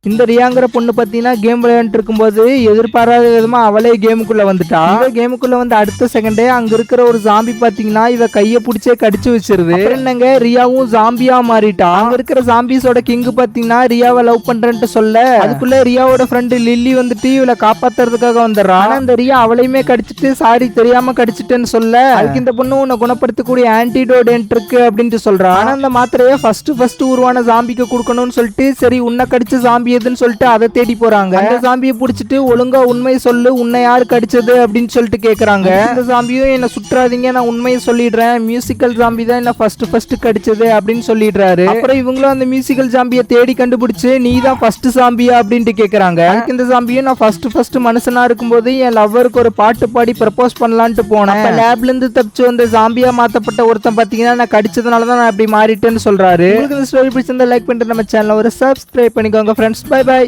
இந்த ரியாங்கிற பொண்ணு பாத்தீங்கன்னா கேம் விளையாண்டு இருக்கும்போது எதிர்பாராத விதமா அவளே கேமுக்குள்ள வந்துட்டா. கேமுக்குள்ள வந்து அடுத்த செகண்டே அங்க இருக்கிற ஒரு ஜாம்பி பாத்தீங்கன்னா இவ கைய புடிச்சே கடிச்சு வச்சிருது. என்னங்க ரியாவும் ஜாம்பியா மாறிட்டா. அங்க இருக்கிற ஜாம்பிஸோட கிங் பாத்தீங்கன்னா ரியாவை லவ் பண்றேன்ட்டு சொல்ல அதுக்குள்ள ரியாவோட ஃப்ரெண்டு லில்லி வந்துட்டு இவளை காப்பாத்துறதுக்காக வந்துடுறா. ஆனா இந்த ரியா அவளையுமே கடிச்சிட்டு சாரி தெரியாம கடிச்சிட்டேன்னு சொல்ல அதுக்கு இந்த பொண்ணு உன்னை குணப்படுத்தக்கூடிய ஆன்டிடோடென்ட் இருக்கு அப்படின்ட்டு சொல்றா. ஆனா அந்த மாத்திரையை ஃபர்ஸ்ட் உருவான ஜாம்பிக்கு கொடுக்கணும்னு சொல்லிட்டு சரி உன்னை கடிச்ச ஜாம்பி எதுன்னு சொல்லிட்டு அதை தேடி போறாங்க. அந்த ஜாம்பியை பிடிச்சிட்டு ஒழுங்கா உண்மை சொல்லு உன்னை யாரு கடிச்சது அப்படின்னு சொல்லிட்டு கேக்குறாங்க. இந்த ஜாம்பியும் என்ன சுற்றாதீங்க நான் உண்மையை சொல்லிடுறேன் மியூசிக்கல் ஜாம்பி தான் என்ன ஃபர்ஸ்ட் கடிச்சது அப்படின்னு சொல்லிடுறாரு. அப்புறம் இவங்களும் அந்த மியூசிக்கல் ஜாம்பியை தேடி கண்டுபிடிச்சு நீ தான் ஃபர்ஸ்ட் ஜாம்பியா அப்படின்ட்டு கேக்குறாங்க. அதுக்கு இந்த ஜாம்பியும் நான் ஃபர்ஸ்ட் மனுஷனா இருக்கும்போது என் லவ்வருக்கு ஒரு பாட்டு பாடி ப்ரப்போஸ் பண்ணலான்ட்டு போனேன். லேப்ல இருந்து தப்பிச்சு வந்து ஜாம்பியா மாத்தப்பட்ட ஒருத்தன் பாத்தீங்கன்னா நான் கடிச்சதுனால தான் நான் அப்படி மாறிட்டேன்னு சொல்றாரு. உங்களுக்கு இந்த ஸ்டோரி பிடிச்சிருந்தா லைக் பண்ணிட்டு நம்ம சேனலை ஒரு சப்ஸ்கிரைப் பண்ணிக்கோங்க ஃப்ரெண்ட்ஸ். Bye bye.